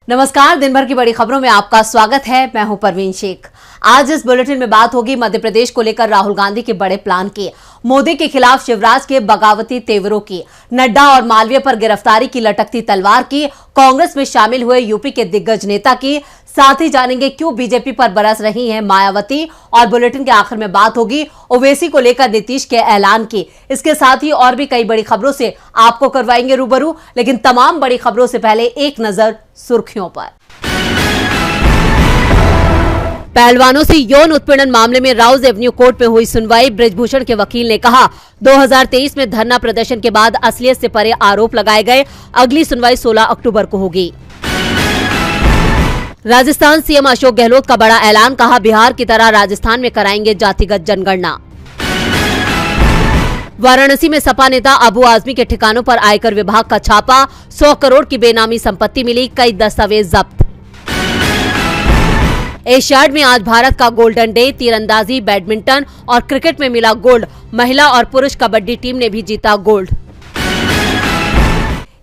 नमस्कार, दिन भर की बड़ी खबरों में आपका स्वागत है। मैं हूं परवीन शेख। आज इस बुलेटिन में बात होगी मध्य प्रदेश को लेकर राहुल गांधी के बड़े प्लान की, मोदी के खिलाफ शिवराज के बगावती तेवरों की, नड्डा और मालवीय पर गिरफ्तारी की लटकती तलवार की, कांग्रेस में शामिल हुए यूपी के दिग्गज नेता की, साथ ही जानेंगे क्यों बीजेपी पर बरस रही हैं मायावती। और बुलेटिन के आखिर में बात होगी ओवैसी को लेकर नीतीश के ऐलान की। इसके साथ ही और भी कई बड़ी खबरों से आपको करवाएंगे रूबरू, लेकिन तमाम बड़ी खबरों से पहले एक नजर सुर्खियों पर। पहलवानों से यौन उत्पीड़न मामले में राउज एवेन्यू कोर्ट में हुई सुनवाई। बृजभूषण के वकील ने कहा 2023 में धरना प्रदर्शन के बाद असलियत से परे आरोप लगाए गए। अगली सुनवाई 16 अक्टूबर को होगी। राजस्थान सीएम अशोक गहलोत का बड़ा ऐलान, कहा बिहार की तरह राजस्थान में कराएंगे जातिगत जनगणना। वाराणसी में सपा नेता अबू आजमी के ठिकानों पर आयकर विभाग का छापा, 100 करोड़ की बेनामी संपत्ति मिली, कई दस्तावेज जब्त। एशियाड में आज भारत का गोल्डन डे, तीरंदाजी, बैडमिंटन और क्रिकेट में मिला गोल्ड। महिला और पुरुष कबड्डी टीम ने भी जीता गोल्ड।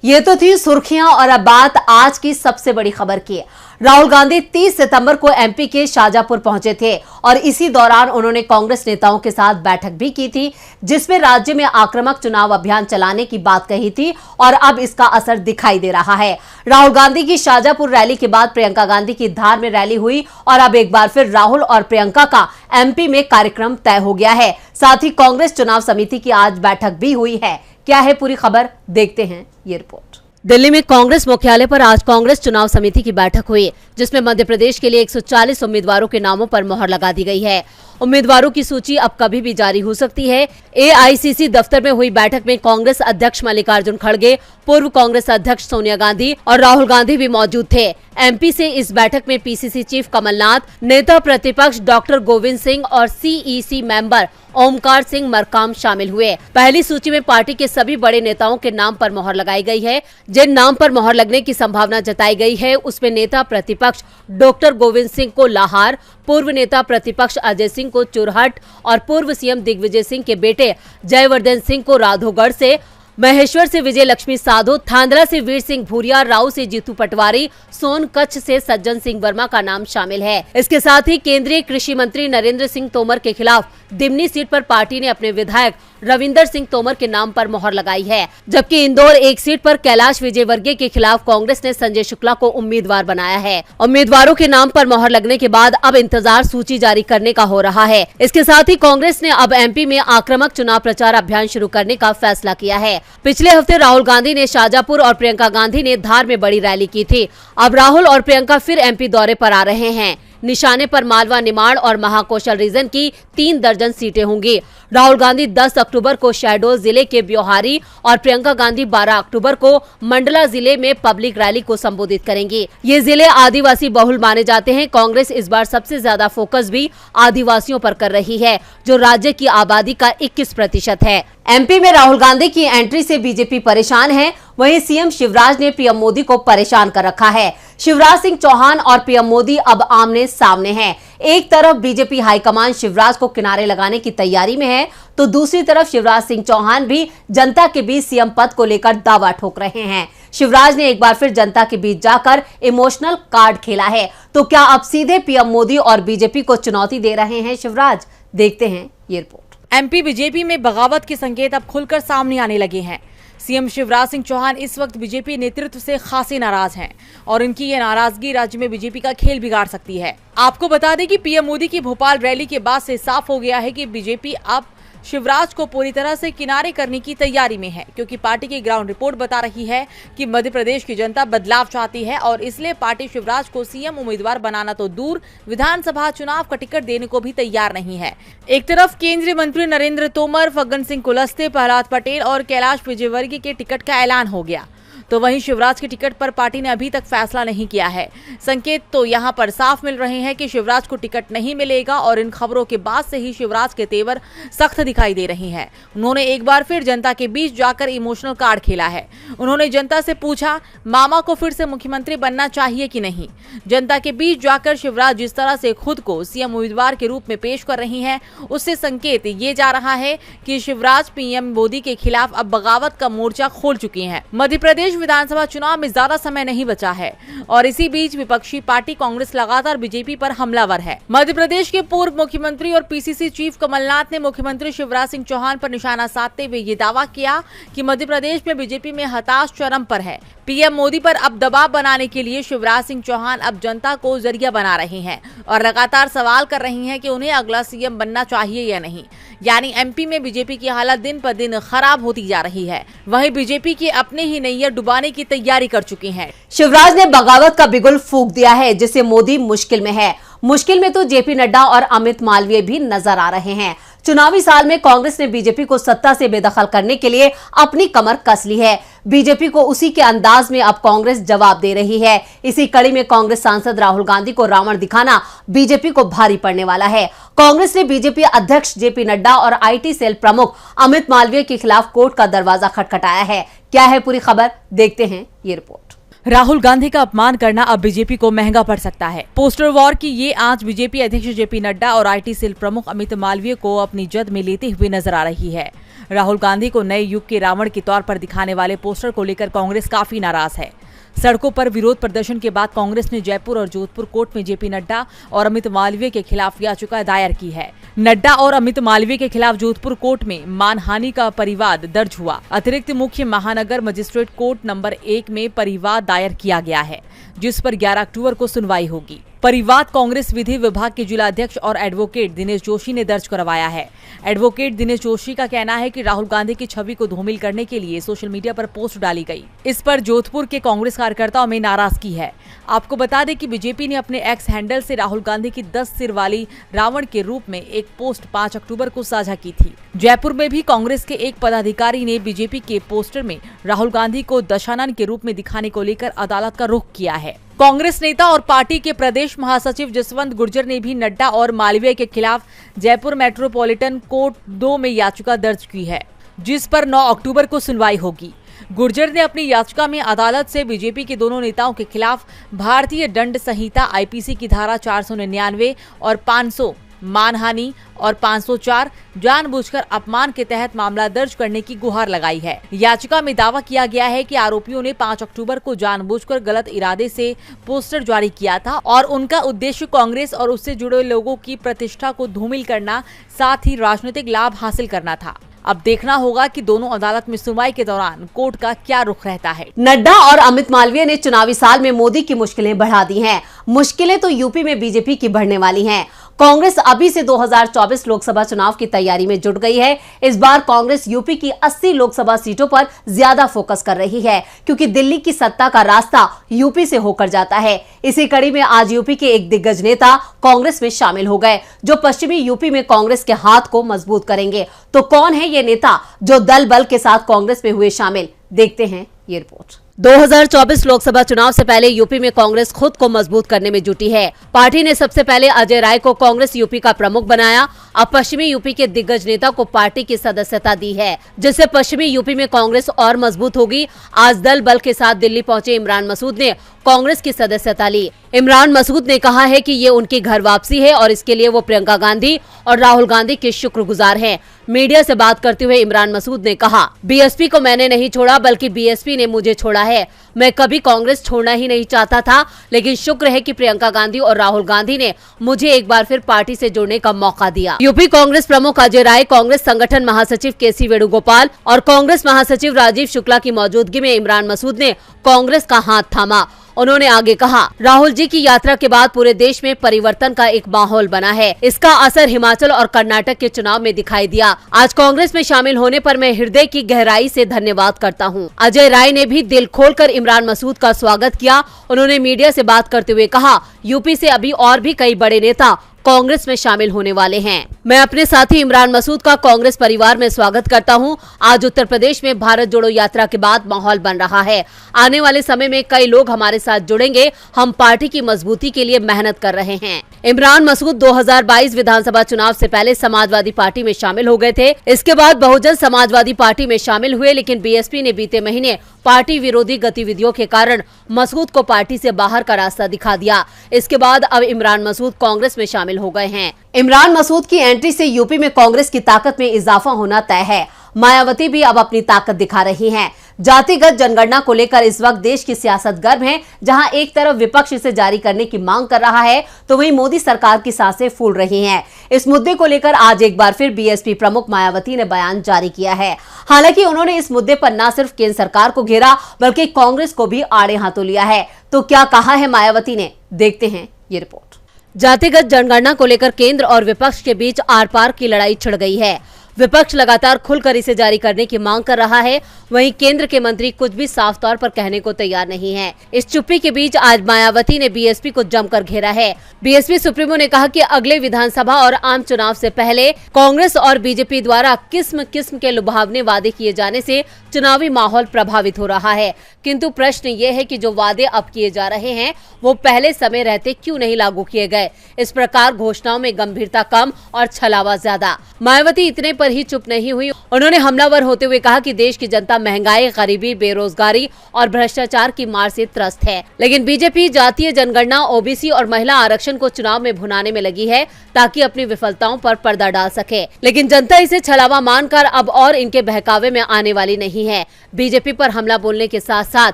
ये तो थी सुर्खियां और अब बात आज की सबसे बड़ी खबर की। राहुल गांधी 30 सितंबर को एमपी के शाजापुर पहुंचे थे और इसी दौरान उन्होंने कांग्रेस नेताओं के साथ बैठक भी की थी, जिसमें राज्य में आक्रामक चुनाव अभियान चलाने की बात कही थी और अब इसका असर दिखाई दे रहा है। राहुल गांधी की शाजापुर रैली के बाद प्रियंका गांधी की धार में रैली हुई और अब एक बार फिर राहुल और प्रियंका का एमपी में कार्यक्रम तय हो गया है। साथ ही कांग्रेस चुनाव समिति की आज बैठक भी हुई है। क्या है पूरी खबर, देखते हैं ये रिपोर्ट। दिल्ली में कांग्रेस मुख्यालय पर आज कांग्रेस चुनाव समिति की बैठक हुई, जिसमें मध्य प्रदेश के लिए 140 उम्मीदवारों के नामों पर मोहर लगा दी गई है। उम्मीदवारों की सूची अब कभी भी जारी हो सकती है। एआईसीसी दफ्तर में हुई बैठक में कांग्रेस अध्यक्ष मल्लिकार्जुन खड़गे, पूर्व कांग्रेस अध्यक्ष सोनिया गांधी और राहुल गांधी भी मौजूद थे। एमपी से इस बैठक में पीसीसी चीफ कमलनाथ, नेता प्रतिपक्ष डॉक्टर गोविंद सिंह और सीईसी मेंबर ओमकार सिंह मरकाम शामिल हुए। पहली सूची में पार्टी के सभी बड़े नेताओं के नाम पर मोहर लगाई गई है। जिन नाम पर मोहर लगने की संभावना जताई गई है उसमें नेता प्रतिपक्ष डॉक्टर गोविंद सिंह को लाहार, पूर्व नेता प्रतिपक्ष अजय सिंह को चुरहट और पूर्व सीएम दिग्विजय सिंह के बेटे जयवर्धन सिंह को राधोगढ़ से, महेश्वर से विजय लक्ष्मी साधो, थांदला से वीर सिंह भूरिया, राव से जीतू पटवारी, सोन कच्छ से सज्जन सिंह वर्मा का नाम शामिल है। इसके साथ ही केंद्रीय कृषि मंत्री नरेंद्र सिंह तोमर के खिलाफ दिमनी सीट पर पार्टी ने अपने विधायक रविंदर सिंह तोमर के नाम पर मोहर लगाई है, जबकि इंदौर एक सीट पर कैलाश विजयवर्गीय के खिलाफ कांग्रेस ने संजय शुक्ला को उम्मीदवार बनाया है। उम्मीदवारों के नाम पर मोहर लगने के बाद अब इंतजार सूची जारी करने का हो रहा है। इसके साथ ही कांग्रेस ने अब एमपी में आक्रामक चुनाव प्रचार अभियान शुरू करने का फैसला किया है। पिछले हफ्ते राहुल गांधी ने शाजापुर और प्रियंका गांधी ने धार में बड़ी रैली की थी। अब राहुल और प्रियंका फिर एमपी दौरे पर आ रहे हैं। निशाने पर मालवा, निमाड़ और महाकौशल रीजन की 3 दर्जन सीटें होंगी। राहुल गांधी 10 अक्टूबर को शहडोल जिले के ब्योहारी और प्रियंका गांधी 12 अक्टूबर को मंडला जिले में पब्लिक रैली को संबोधित करेंगी। ये जिले आदिवासी बहुल माने जाते हैं। कांग्रेस इस बार सबसे ज्यादा फोकस भी आदिवासियों पर कर रही है, जो राज्य की आबादी का 21% है। एमपी में राहुल गांधी की एंट्री से बीजेपी परेशान है, वहीं सीएम शिवराज ने पीएम मोदी को परेशान कर रखा है। शिवराज सिंह चौहान और पीएम मोदी अब आमने सामने हैं। एक तरफ बीजेपी हाईकमान शिवराज को किनारे लगाने की तैयारी में है, तो दूसरी तरफ शिवराज सिंह चौहान भी जनता के बीच सीएम पद को लेकर दावा ठोक रहे हैं। शिवराज ने एक बार फिर जनता के बीच जाकर इमोशनल कार्ड खेला है, तो क्या अब सीधे पीएम मोदी और बीजेपी को चुनौती दे रहे हैं शिवराज? देखते हैं ये रिपोर्ट। एमपी बीजेपी में बगावत के संकेत अब खुलकर सामने आने लगे हैं। सीएम शिवराज सिंह चौहान इस वक्त बीजेपी नेतृत्व से खासी नाराज हैं और इनकी ये नाराजगी राज्य में बीजेपी का खेल बिगाड़ सकती है। आपको बता दें कि पीएम मोदी की भोपाल रैली के बाद से साफ हो गया है कि बीजेपी अब शिवराज को पूरी तरह से किनारे करने की तैयारी में है, क्योंकि पार्टी की ग्राउंड रिपोर्ट बता रही है कि मध्य प्रदेश की जनता बदलाव चाहती है और इसलिए पार्टी शिवराज को सीएम उम्मीदवार बनाना तो दूर, विधानसभा चुनाव का टिकट देने को भी तैयार नहीं है। एक तरफ केंद्रीय मंत्री नरेंद्र तोमर, फग्गन सिंह कुलस्ते, प्रहलाद पटेल और कैलाश विजयवर्गीय के टिकट का ऐलान हो गया, तो वहीं शिवराज के टिकट पर पार्टी ने अभी तक फैसला नहीं किया है। संकेत तो यहां पर साफ मिल रहे हैं कि शिवराज को टिकट नहीं मिलेगा और इन खबरों के बाद से ही शिवराज के तेवर सख्त दिखाई दे रहे हैं। उन्होंने एक बार फिर जनता के बीच जाकर इमोशनल कार्ड खेला है। उन्होंने जनता से पूछा, मामा को फिर से मुख्यमंत्री बनना चाहिए कि नहीं। जनता के बीच जाकर शिवराज जिस तरह से खुद को सीएम उम्मीदवार के रूप में पेश कर रही हैं, उससे संकेत ये जा रहा है कि शिवराज पीएम मोदी के खिलाफ अब बगावत का मोर्चा खोल चुकी हैं। मध्य प्रदेश प्रदेश विधानसभा चुनाव में ज्यादा समय नहीं बचा है और इसी बीच विपक्षी पार्टी कांग्रेस लगातार बीजेपी पर हमलावर है। मध्य प्रदेश के पूर्व मुख्यमंत्री और पीसीसी चीफ कमलनाथ ने मुख्यमंत्री शिवराज सिंह चौहान पर निशाना साधते हुए ये दावा किया कि मध्य प्रदेश में बीजेपी में हताश चरम पर है। पीएम मोदी पर अब दबाव बनाने के लिए शिवराज सिंह चौहान अब जनता को जरिया बना रहे हैं और लगातार सवाल कर रही हैं कि उन्हें अगला सीएम बनना चाहिए या नहीं। यानी एमपी में बीजेपी की हालत दिन पर दिन खराब होती जा रही है। वहीं बीजेपी की अपने ही नैया डुबाने की तैयारी कर चुकी है। शिवराज ने बगावत का बिगुल फूंक दिया है, जिससे मोदी मुश्किल में है। मुश्किल में तो जेपी नड्डा और अमित मालवीय भी नजर आ रहे हैं। चुनावी साल में कांग्रेस ने बीजेपी को सत्ता से बेदखल करने के लिए अपनी कमर कस ली है। बीजेपी को उसी के अंदाज में अब कांग्रेस जवाब दे रही है। इसी कड़ी में कांग्रेस सांसद राहुल गांधी को रावण दिखाना बीजेपी को भारी पड़ने वाला है। कांग्रेस ने बीजेपी अध्यक्ष जेपी नड्डा और आईटी सेल प्रमुख अमित मालवीय के खिलाफ कोर्ट का दरवाजा खटखटाया है। क्या है पूरी खबर, देखते हैं ये रिपोर्ट। राहुल गांधी का अपमान करना अब बीजेपी को महंगा पड़ सकता है। पोस्टर वॉर की ये आंच बीजेपी अध्यक्ष जेपी नड्डा और आईटी सेल प्रमुख अमित मालवीय को अपनी जद में लेते हुए नजर आ रही है। राहुल गांधी को नए युग के रावण के तौर पर दिखाने वाले पोस्टर को लेकर कांग्रेस काफी नाराज है। सड़कों पर विरोध प्रदर्शन के बाद कांग्रेस ने जयपुर और जोधपुर कोर्ट में जेपी नड्डा और अमित मालवीय के खिलाफ याचिका दायर की है। नड्डा और अमित मालवीय के खिलाफ जोधपुर कोर्ट में मानहानि का परिवाद दर्ज हुआ। अतिरिक्त मुख्य महानगर मजिस्ट्रेट कोर्ट नंबर 1 में परिवाद दायर किया गया है, जिस पर 11 अक्टूबर को सुनवाई होगी। परिवाद कांग्रेस विधि विभाग के जिलाध्यक्ष और एडवोकेट दिनेश जोशी ने दर्ज करवाया है। एडवोकेट दिनेश जोशी का कहना है कि राहुल गांधी की छवि को धूमिल करने के लिए सोशल मीडिया पर पोस्ट डाली गई। इस पर जोधपुर के कांग्रेस कार्यकर्ताओं में नाराजगी है। आपको बता दें कि बीजेपी ने अपने एक्स हैंडल से राहुल गांधी की 10 सिर वाली रावण के रूप में एक पोस्ट 5 अक्टूबर को साझा की थी। जयपुर में भी कांग्रेस के एक पदाधिकारी ने बीजेपी के पोस्टर में राहुल गांधी को दशानन के रूप में दिखाने को लेकर अदालत का रुख किया है। कांग्रेस नेता और पार्टी के प्रदेश महासचिव जसवंत गुर्जर ने भी नड्डा और मालवीय के खिलाफ जयपुर मेट्रोपॉलिटन कोर्ट 2 में याचिका दर्ज की है, जिस पर 9 अक्टूबर को सुनवाई होगी। गुर्जर ने अपनी याचिका में अदालत से बीजेपी के दोनों नेताओं के खिलाफ भारतीय दंड संहिता आईपीसी की धारा 499 और 500 मानहानि और 504 जानबूझकर अपमान के तहत मामला दर्ज करने की गुहार लगाई है। याचिका में दावा किया गया है कि आरोपियों ने 5 अक्टूबर को जानबूझकर गलत इरादे से पोस्टर जारी किया था और उनका उद्देश्य कांग्रेस और उससे जुड़े लोगों की प्रतिष्ठा को धूमिल करना, साथ ही राजनीतिक लाभ हासिल करना था। अब देखना होगा कि दोनों अदालत में सुनवाई के दौरान कोर्ट का क्या रुख रहता है। नड्डा और अमित मालवीय ने चुनावी साल में मोदी की मुश्किलें बढ़ा दी हैं। मुश्किलें तो यूपी में बीजेपी की बढ़ने वाली हैं। कांग्रेस अभी से 2024 लोकसभा चुनाव की तैयारी में जुट गई है। इस बार कांग्रेस यूपी की 80 लोकसभा सीटों पर ज्यादा फोकस कर रही है, क्योंकि दिल्ली की सत्ता का रास्ता यूपी से होकर जाता है। इसी कड़ी में आज यूपी के एक दिग्गज नेता कांग्रेस में शामिल हो गए, जो पश्चिमी यूपी में कांग्रेस के हाथ को मजबूत करेंगे। तो कौन है ये नेता जो दल बल के साथ कांग्रेस में हुए शामिल, देखते हैं ये रिपोर्ट। 2024 लोकसभा चुनाव से पहले यूपी में कांग्रेस खुद को मजबूत करने में जुटी है। पार्टी ने सबसे पहले अजय राय को कांग्रेस यूपी का प्रमुख बनाया। अब पश्चिमी यूपी के दिग्गज नेता को पार्टी की सदस्यता दी है, जिससे पश्चिमी यूपी में कांग्रेस और मजबूत होगी। आज दल बल के साथ दिल्ली पहुंचे इमरान मसूद ने कांग्रेस की सदस्यता ली। इमरान मसूद ने कहा है कि ये उनकी घर वापसी है और इसके लिए वो प्रियंका गांधी और राहुल गांधी के शुक्रगुजार हैं। मीडिया से बात करते हुए इमरान मसूद ने कहा, बीएसपी को मैंने नहीं छोड़ा, बल्कि बीएसपी ने मुझे छोड़ा है। मैं कभी कांग्रेस छोड़ना ही नहीं चाहता था, लेकिन शुक्र है कि प्रियंका गांधी और राहुल गांधी ने मुझे एक बार फिर पार्टी से जुड़ने का मौका दिया। यूपी कांग्रेस प्रमुख अजय राय, कांग्रेस संगठन महासचिव केसी वेणुगोपाल और कांग्रेस महासचिव राजीव शुक्ला की मौजूदगी में इमरान मसूद ने कांग्रेस का हाथ थामा। उन्होंने आगे कहा, राहुल जी की यात्रा के बाद पूरे देश में परिवर्तन का एक माहौल बना है। इसका असर हिमाचल और कर्नाटक के चुनाव में दिखाई दिया। आज कांग्रेस में शामिल होने पर मैं हृदय की गहराई से धन्यवाद करता हूं। अजय राय ने भी दिल खोलकर इमरान मसूद का स्वागत किया। उन्होंने मीडिया से बात करते हुए कहा, यूपी से अभी और भी कई बड़े नेता कांग्रेस में शामिल होने वाले हैं। मैं अपने साथी इमरान मसूद का कांग्रेस परिवार में स्वागत करता हूं। आज उत्तर प्रदेश में भारत जोड़ो यात्रा के बाद माहौल बन रहा है। आने वाले समय में कई लोग हमारे साथ जुड़ेंगे। हम पार्टी की मजबूती के लिए मेहनत कर रहे हैं। इमरान मसूद 2022 विधानसभा चुनाव से पहले समाजवादी पार्टी में शामिल हो गए थे। इसके बाद बहुजन समाजवादी पार्टी में शामिल हुए, लेकिन बीएसपी ने बीते महीने पार्टी विरोधी गतिविधियों के कारण मसूद को पार्टी से बाहर का रास्ता दिखा दिया। इसके बाद अब इमरान मसूद कांग्रेस में शामिल हो गए हैं। इमरान मसूद की एंट्री से यूपी में कांग्रेस की ताकत में इजाफा होना तय है। मायावती भी अब अपनी ताकत दिखा रही हैं। जातिगत जनगणना को लेकर इस वक्त देश की सियासत गर्म है। जहां एक तरफ विपक्ष इसे जारी करने की मांग कर रहा है, तो वहीं मोदी सरकार की सांसें फूल रही हैं। इस मुद्दे को लेकर आज एक बार फिर बीएसपी प्रमुख मायावती ने बयान जारी किया है। हालांकि उन्होंने इस मुद्दे पर न सिर्फ केंद्र सरकार को घेरा, बल्कि कांग्रेस को भी आड़े हाथों लिया है। तो क्या कहा है मायावती ने, देखते हैं ये रिपोर्ट। जातिगत जनगणना को लेकर केंद्र और विपक्ष के बीच आर पार की लड़ाई छिड़ गई है। विपक्ष लगातार खुलकर इसे जारी करने की मांग कर रहा है, वहीं केंद्र के मंत्री कुछ भी साफ तौर पर कहने को तैयार नहीं है। इस चुप्पी के बीच आज मायावती ने बीएसपी को जमकर घेरा है। बीएसपी सुप्रीमो ने कहा कि अगले विधानसभा और आम चुनाव से पहले कांग्रेस और बीजेपी द्वारा किस्म किस्म के लुभावने वादे किए जाने से चुनावी माहौल प्रभावित हो रहा है, किंतु प्रश्न ये है कि जो वादे अब किए जा रहे हैं वो पहले समय रहते क्यों नहीं लागू किए गए। इस प्रकार घोषणाओं में गंभीरता कम और छलावा ज्यादा। मायावती इतने पर ही चुप नहीं हुई। उन्होंने हमलावर होते हुए कहा कि देश की जनता महंगाई, गरीबी, बेरोजगारी और भ्रष्टाचार की मार से त्रस्त है, लेकिन बीजेपी जातीय जनगणना, ओबीसी और महिला आरक्षण को चुनाव में भुनाने में लगी है ताकि अपनी विफलताओं पर पर्दा डाल सके। लेकिन जनता इसे छलावा मानकर अब और इनके बहकावे में आने वाली नहीं है। बीजेपी पर हमला बोलने के साथ साथ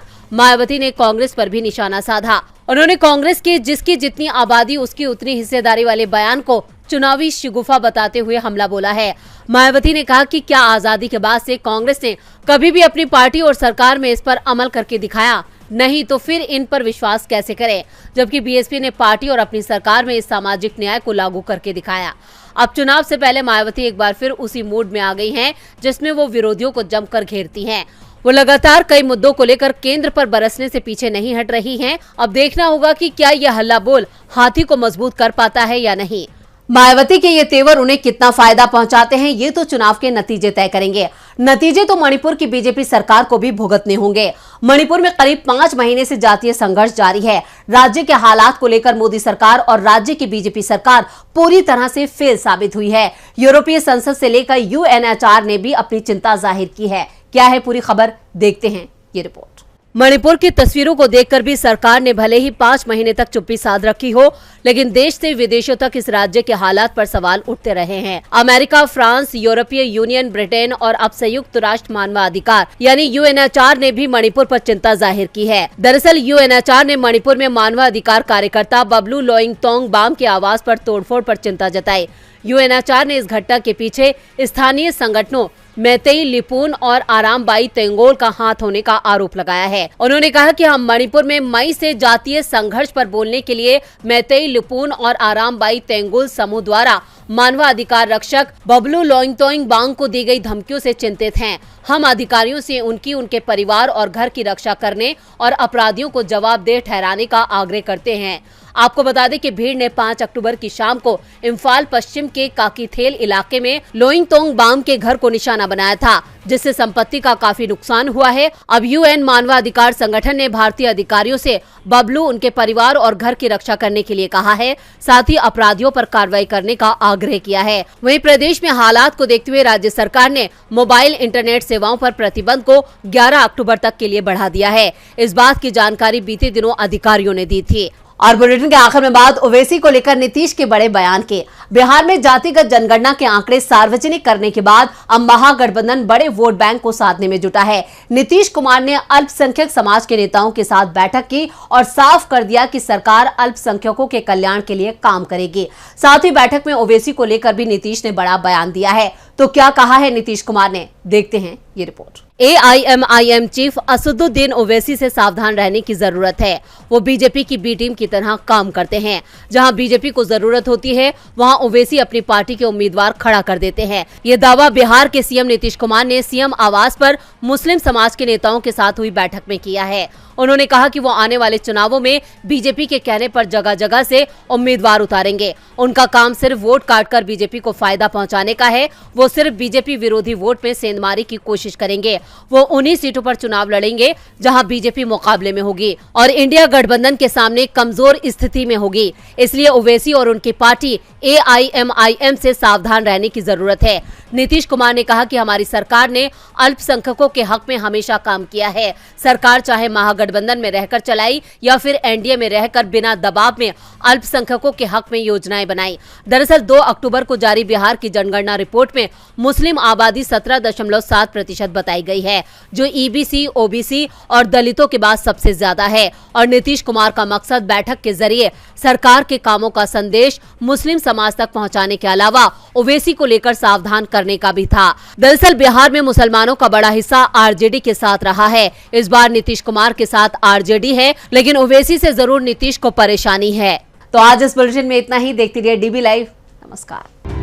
मायावती ने कांग्रेस पर भी निशाना साधा। उन्होंने कांग्रेस की जिसकी जितनी आबादी उसकी उतनी हिस्सेदारी वाले बयान को चुनावी शिगुफा बताते हुए हमला बोला है। मायावती ने कहा कि क्या आजादी के बाद से कांग्रेस ने कभी भी अपनी पार्टी और सरकार में इस पर अमल करके दिखाया? नहीं तो फिर इन पर विश्वास कैसे करें, जबकि बीएसपी ने पार्टी और अपनी सरकार में इस सामाजिक न्याय को लागू करके दिखाया। अब चुनाव से पहले मायावती एक बार फिर उसी मूड में आ गई हैं, जिसमें वो विरोधियों को जमकर घेरती हैं। वो लगातार कई मुद्दों को लेकर केंद्र पर बरसने से पीछे नहीं हट रही हैं। अब देखना होगा कि क्या यह हल्ला बोल हाथी को मजबूत कर पाता है या नहीं। मायावती के ये तेवर उन्हें कितना फायदा पहुंचाते हैं, ये तो चुनाव के नतीजे तय करेंगे। नतीजे तो मणिपुर की बीजेपी सरकार को भी भुगतने होंगे। मणिपुर में करीब 5 महीने से जातीय संघर्ष जारी है। राज्य के हालात को लेकर मोदी सरकार और राज्य की बीजेपी सरकार पूरी तरह से फेल साबित हुई है। यूरोपीय संसद से लेकर यूएनएचआर ने भी अपनी चिंता जाहिर की है। क्या है पूरी खबर, देखते हैं ये रिपोर्ट। मणिपुर की तस्वीरों को देखकर भी सरकार ने भले ही 5 महीने तक चुप्पी साध रखी हो, लेकिन देश से विदेशों तक इस राज्य के हालात पर सवाल उठते रहे हैं। अमेरिका, फ्रांस, यूरोपीय यूनियन, ब्रिटेन और अब संयुक्त राष्ट्र मानवाधिकार यानी यूएनएचआर ने भी मणिपुर पर चिंता जाहिर की है। दरअसल यूएनएचआर ने मणिपुर में मानवाधिकार कार्यकर्ता बबलू लोइंगतोंग बाम के आवास पर तोड़फोड़ पर चिंता जताई। यूएनएचआर ने इस घटना के पीछे स्थानीय संगठनों मैतेई लिपुन और आरामबाई तेंगोल का हाथ होने का आरोप लगाया है। उन्होंने कहा कि हम मणिपुर में मई से जातीय संघर्ष पर बोलने के लिए मैतेई लिपुन और आरामबाई तेंगोल समूह द्वारा मानवाधिकार रक्षक बबलू लोइंगतोंग बांग को दी गई धमकियों से चिंतित हैं। हम अधिकारियों से उनके परिवार और घर की रक्षा करने और अपराधियों को जवाबदेह ठहराने का आग्रह करते हैं। आपको बता दें कि भीड़ ने 5 अक्टूबर की शाम को इम्फाल पश्चिम के काकीथेल इलाके में लोइंगतोंग बाम के घर को निशाना बनाया था, जिससे संपत्ति का काफी नुकसान हुआ है। अब यूएन मानवाधिकार संगठन ने भारतीय अधिकारियों से बबलू, उनके परिवार और घर की रक्षा करने के लिए कहा है, साथ ही अपराधियों पर कार्रवाई करने का आग्रह किया है। वहीं प्रदेश में हालात को देखते हुए राज्य सरकार ने मोबाइल इंटरनेट सेवाओं पर प्रतिबंध को 11 अक्टूबर तक के लिए बढ़ा दिया है। इस बात की जानकारी बीते दिनों अधिकारियों ने दी थी। और बुलेटिन के आखिर में बात ओवैसी को लेकर नीतीश के बड़े बयान के। बिहार में जातिगत जनगणना के आंकड़े सार्वजनिक करने के बाद अब महागठबंधन बड़े वोट बैंक को साधने में जुटा है। नीतीश कुमार ने अल्पसंख्यक समाज के नेताओं के साथ बैठक की और साफ कर दिया कि सरकार अल्पसंख्यकों के कल्याण के लिए काम करेगी। साथ ही बैठक में ओवैसी को लेकर भी नीतीश ने बड़ा बयान दिया है। तो क्या कहा है नीतीश कुमार ने, देखते हैं ये report. AIMIM chief Asaduddin Owaisi से सावधान रहने की जरूरत है। वो बीजेपी की बी टीम की तरह काम करते हैं। जहां बीजेपी को जरूरत होती है वहां ओवैसी अपनी पार्टी के उम्मीदवार खड़ा कर देते हैं। ये दावा बिहार के सीएम नीतीश कुमार ने सीएम आवास पर मुस्लिम समाज के नेताओं के साथ हुई बैठक में किया है। उन्होंने कहा कि वो आने वाले चुनावों में बीजेपी के कहने पर जगह जगह से उम्मीदवार उतारेंगे। उनका काम सिर्फ वोट काटकर बीजेपी को फायदा पहुंचाने का है। वो सिर्फ बीजेपी विरोधी वोट में सेंधमारी की कोशिश करेंगे। वो उन्हीं सीटों पर चुनाव लड़ेंगे जहां बीजेपी मुकाबले में होगी और इंडिया गठबंधन के सामने कमजोर स्थिति में होगी। इसलिए ओवैसी और उनकी पार्टी AIMIM से सावधान रहने की जरूरत है। नीतीश कुमार ने कहा कि हमारी सरकार ने अल्पसंख्यकों के हक में हमेशा काम किया है। सरकार चाहे महागठबंधन में रहकर चलाई या फिर एनडीए में रहकर बिना दबाव में अल्पसंख्यकों के हक में योजनाएं बनाई। दरअसल 2 अक्टूबर को जारी बिहार की जनगणना रिपोर्ट में मुस्लिम आबादी 17.7% बताई गई है, जो ईबीसी, ओबीसी और दलितों के बाद सबसे ज्यादा है। और नीतीश कुमार का मकसद बैठक के जरिए सरकार के कामों का संदेश मुस्लिम समाज तक पहुंचाने के अलावा ओवैसी को लेकर सावधान करने का भी था। दरअसल बिहार में मुसलमानों का बड़ा हिस्सा आरजेडी के साथ रहा है। इस बार नीतीश कुमार के साथ आरजेडी है, लेकिन ओवैसी से जरूर नीतीश को परेशानी है। तो आज इस बुलेटिन में इतना ही। देखते रहिए डीबी लाइव। नमस्कार।